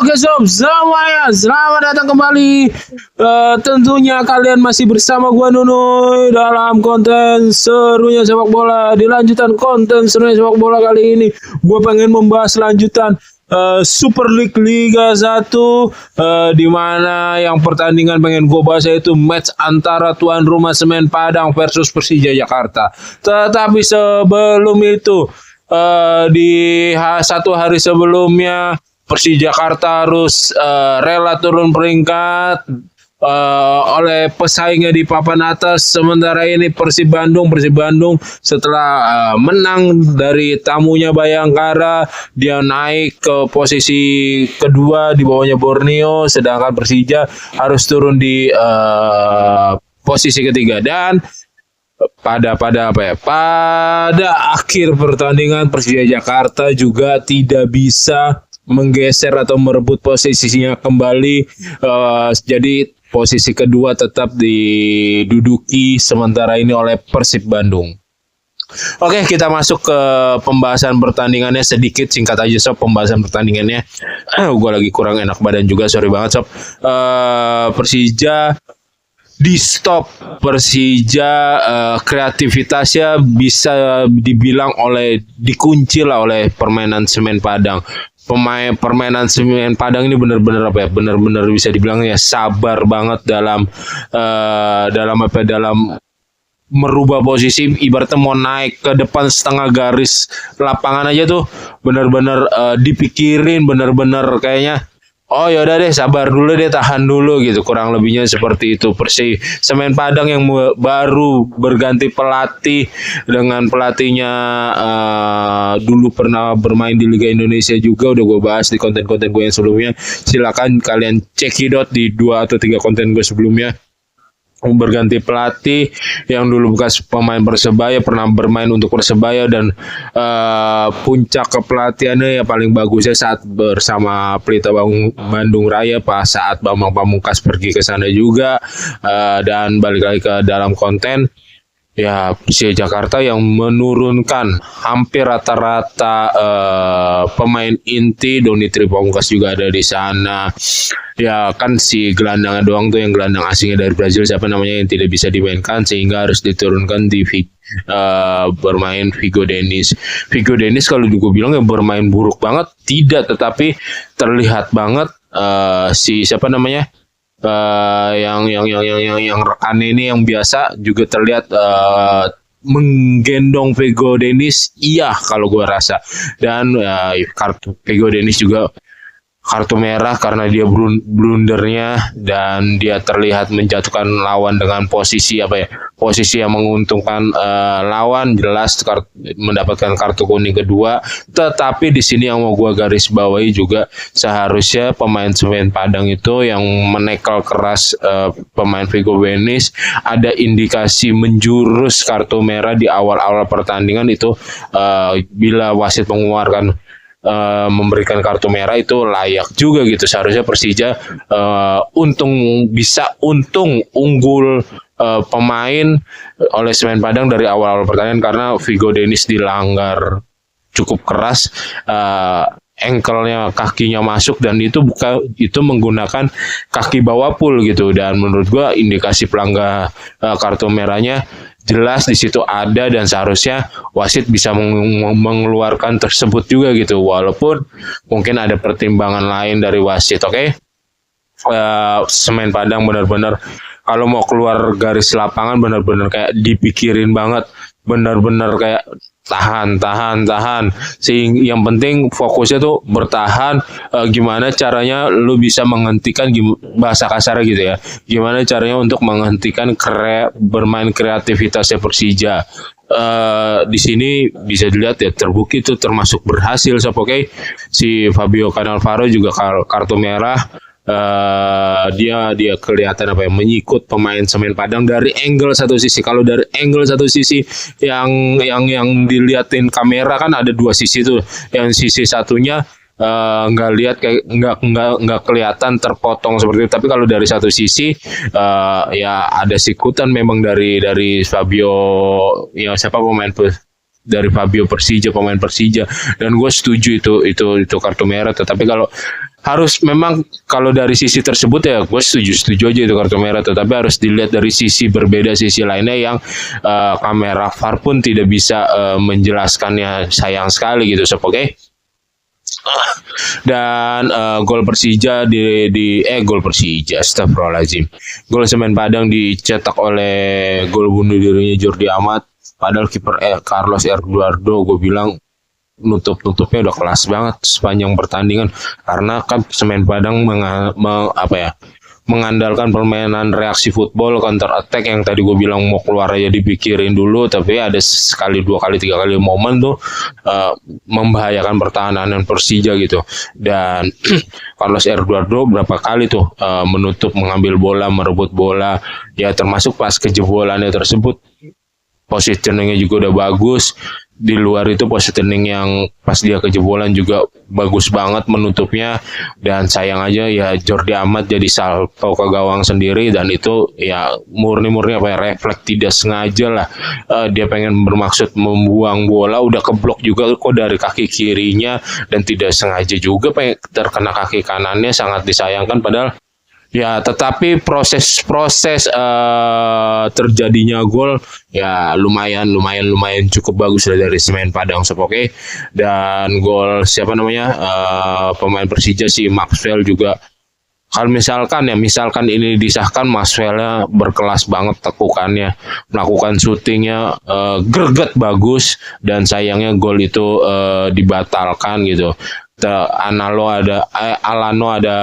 Oke sob, semuanya selamat datang kembali. Tentunya kalian masih bersama gua Nunuy dalam konten serunya sepak bola. Di lanjutan konten serunya sepak bola kali ini, gua pengen membahas lanjutan Super League Liga 1, di mana yang pertandingan pengen gue bahas yaitu match antara tuan rumah Semen Padang versus Persija Jakarta. Tetapi sebelum itu, di satu hari sebelumnya Persija Jakarta harus rela turun peringkat oleh pesaingnya di papan atas. Sementara ini Persib Bandung setelah menang dari tamunya Bayangkara, dia naik ke posisi kedua di bawahnya Borneo, sedangkan Persija harus turun di posisi ketiga. Dan pada akhir pertandingan Persija Jakarta juga tidak bisa menggeser atau merebut posisinya kembali, jadi posisi kedua tetap diduduki sementara ini oleh Persib Bandung. Oke, kita masuk ke pembahasan pertandingannya sedikit, singkat aja sob pembahasan pertandingannya. Gue lagi kurang enak badan juga, sorry banget sob. Persija di stop, Persija kreativitasnya bisa dibilang dikunci lah oleh permainan Semen Padang. Permainan Semen Padang ini benar-benar bisa dibilang ya sabar banget dalam merubah posisi. Ibaratnya mau naik ke depan setengah garis lapangan aja tuh benar-benar dipikirin, benar-benar kayaknya oh yaudah deh, sabar dulu deh, tahan dulu gitu, kurang lebihnya seperti itu. Semen Padang yang baru berganti pelatih dengan pelatihnya dulu pernah bermain di Liga Indonesia juga, udah gue bahas di konten-konten gue yang sebelumnya. Silakan kalian cekidot di 2 atau 3 konten gue sebelumnya. Berganti pelatih yang dulu bekas pemain Persebaya, pernah bermain untuk Persebaya, dan puncak kepelatihannya ya paling bagusnya saat bersama Pelita Bandung Raya pas saat Bambang Pamungkas pergi ke sana juga. Dan balik lagi ke dalam konten ya, Persija Jakarta yang menurunkan hampir rata-rata pemain inti. Doni Tripamungkas juga ada di sana. Ya kan si gelandangnya doang tuh, yang gelandang asingnya dari Brazil, siapa namanya, yang tidak bisa dimainkan sehingga harus diturunkan di bermain Vigo Dennis. Vigo Dennis kalau gue bilang ya bermain buruk banget tidak, tetapi terlihat banget si siapa namanya, yang rekannya ini yang biasa juga terlihat menggendong Vigo Dennis, iya kalau gue rasa. Dan Vigo Dennis juga kartu merah karena dia blundernya, dan dia terlihat menjatuhkan lawan dengan posisi yang menguntungkan lawan, jelas mendapatkan kartu kuning kedua. Tetapi di sini yang mau gua garis bawahi juga, seharusnya pemain Semen Padang itu yang menekel keras pemain Vigo Dennis ada indikasi menjurus kartu merah di awal-awal pertandingan itu. Bila wasit mengeluarkan memberikan kartu merah itu layak juga gitu. Seharusnya Persija untung unggul pemain oleh Semen Padang dari awal-awal pertandingan, karena Vigo Dennis dilanggar cukup keras, ankle-nya, kakinya masuk, dan itu menggunakan kaki bawah full gitu. Dan menurut gua indikasi pelanggar kartu merahnya jelas di situ ada, dan seharusnya wasit bisa mengeluarkan tersebut juga gitu, walaupun mungkin ada pertimbangan lain dari wasit. Oke. Semen Padang benar-benar kalau mau keluar garis lapangan benar-benar kayak dipikirin banget, benar-benar kayak tahan. Yang penting fokusnya tuh bertahan. Gimana caranya lu bisa menghentikan, bahasa kasar gitu ya, gimana caranya untuk menghentikan bermain kreativitasnya Persija. Di sini bisa dilihat ya, terbukti itu termasuk berhasil. Oke. Si Fabio Cannavaro juga kartu merah. Dia kelihatan menyikut pemain Semen Padang dari angle satu sisi. Kalau dari angle satu sisi yang diliatin kamera kan ada 2 sisi tuh. Yang sisi satunya nggak lihat, kayak nggak kelihatan, terpotong seperti itu. Tapi kalau dari satu sisi ya ada sikutan memang dari Fabio, ya siapa pemain dari Fabio pemain Persija, dan gue setuju itu kartu merah. Tetapi kalau harus memang kalau dari sisi tersebut ya gue setuju aja itu kartu merah, tetapi harus dilihat dari sisi berbeda, sisi lainnya yang kamera VAR pun tidak bisa menjelaskannya, sayang sekali gitu Sob. Oke. Dan gol Persija gol Persija, astagfirullahaladzim, gol Semen Padang dicetak oleh gol bunuh dirinya Jordi Amat, padahal kiper Carlos Eduardo gue bilang nutupnya udah kelas banget sepanjang pertandingan, karena kan Semen Padang mengandalkan permainan reaksi football, counter attack yang tadi gue bilang mau keluar aja dipikirin dulu, tapi ada sekali, 2 kali, 3 kali momen tuh membahayakan pertahanan Persija gitu. Dan Carlos Eduardo berapa kali tuh menutup, mengambil bola, merebut bola, ya termasuk pas kejebolannya tersebut positioningnya juga udah bagus. Di luar itu positioning yang pas dia kejebolan juga bagus banget menutupnya, dan sayang aja ya Jordi Amat jadi salto ke gawang sendiri, dan itu ya murni refleks tidak sengaja lah. Dia pengen bermaksud membuang bola, udah keblok juga kok dari kaki kirinya, dan tidak sengaja juga pengen terkena kaki kanannya, sangat disayangkan. Padahal ya, tetapi proses terjadinya gol ya lumayan cukup bagus dari Semen Padang Sob. Oke. Dan gol pemain Persija si Maxwell juga, kalau misalkan ini disahkan, Maxwellnya berkelas banget tekukannya, melakukan syutingnya greget bagus, dan sayangnya gol itu dibatalkan gitu. Alano ada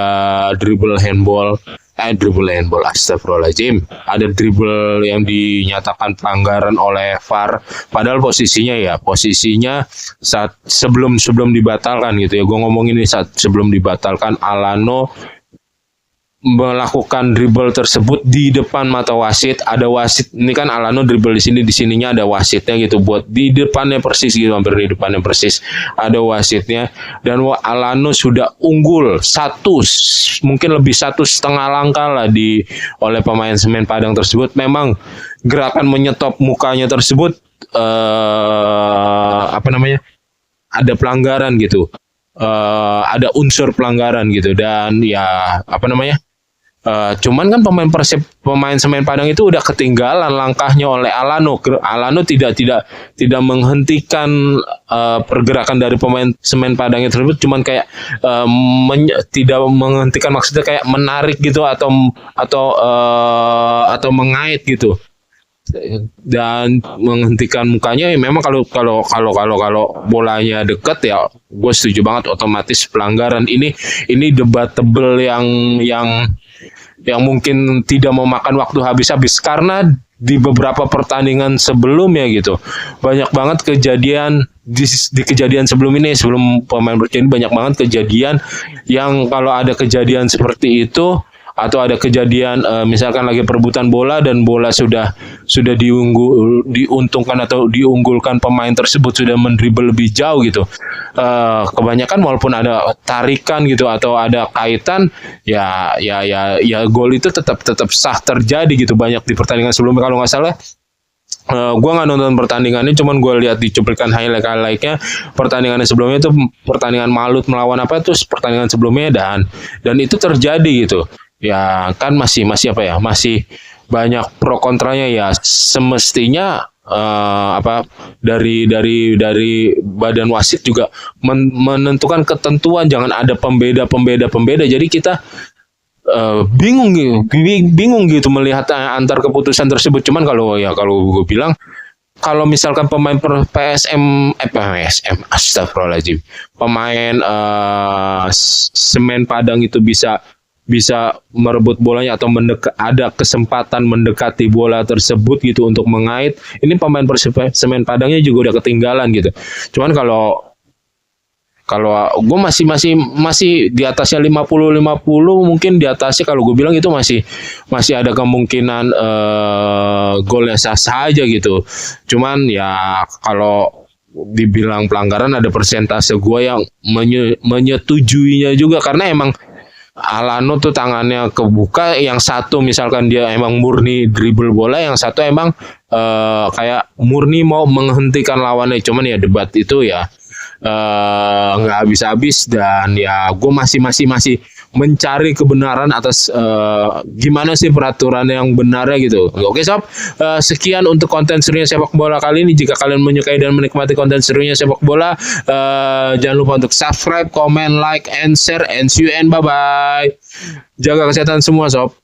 dribble handball, astagfirullahaladzim, ada dribble yang dinyatakan pelanggaran oleh VAR, padahal posisinya saat sebelum dibatalkan gitu ya, gue ngomong ini saat sebelum dibatalkan, Alano melakukan dribble tersebut di depan mata wasit. Ada wasit, ini kan Alano dribble di sininya ada wasitnya gitu, buat di depannya persis gitu, hampir di depannya persis ada wasitnya, dan Alano sudah unggul mungkin lebih 1,5 langkah lah oleh pemain Semen Padang tersebut. Memang gerakan menyetop mukanya tersebut ada pelanggaran gitu, ada unsur pelanggaran gitu, dan ya cuman kan pemain Semen Padang itu udah ketinggalan langkahnya oleh Alano. Alano tidak menghentikan pergerakan dari pemain Semen Padang tersebut, cuman kayak tidak menghentikan, maksudnya kayak menarik gitu atau mengait gitu, dan menghentikan mukanya. Ya memang kalau bolanya dekat ya gue setuju banget, otomatis pelanggaran. Ini debatable yang mungkin tidak memakan waktu habis-habis, karena di beberapa pertandingan sebelumnya gitu banyak banget kejadian di kejadian sebelum pemain Persija, banyak banget kejadian yang kalau ada kejadian seperti itu, atau ada kejadian misalkan lagi perebutan bola dan bola sudah diuntungkan atau diunggulkan pemain tersebut, sudah mendribble lebih jauh gitu, kebanyakan walaupun ada tarikan gitu atau ada kaitan, ya gol itu tetap sah terjadi gitu. Banyak di pertandingan sebelumnya, kalau nggak salah gue nggak nonton pertandingannya, cuman gue lihat di cuplikan highlight-nya pertandingannya sebelumnya itu, pertandingan Malut melawan pertandingan sebelumnya, dan itu terjadi gitu. Ya kan masih banyak pro kontranya ya. Semestinya dari badan wasit juga menentukan ketentuan, jangan ada pembeda. Jadi kita bingung gitu melihat antar keputusan tersebut. Cuman kalau gue bilang, kalau misalkan pemain PSM astagfirullahaladzim, pemain Semen Padang itu bisa merebut bolanya atau ada kesempatan mendekati bola tersebut gitu untuk mengait, ini pemain Semen Padangnya juga udah ketinggalan gitu. Cuman kalau gue masih di atasnya 50-50, mungkin di atasnya, kalau gue bilang itu masih ada kemungkinan golnya sah aja gitu. Cuman ya kalau dibilang pelanggaran, ada persentase gue yang menyetujuinya juga, karena emang Alano tuh tangannya kebuka, yang satu misalkan dia emang murni dribble bola, yang satu emang kayak murni mau menghentikan lawannya. Cuman ya debat itu ya nggak habis-habis, dan ya gue masih mencari kebenaran atas gimana sih peraturan yang benarnya gitu. Oke sob, sekian untuk konten serunya sepak bola kali ini. Jika kalian menyukai dan menikmati konten serunya sepak bola, jangan lupa untuk subscribe, comment, like, and share, and see you and bye bye. Jaga kesehatan semua sob.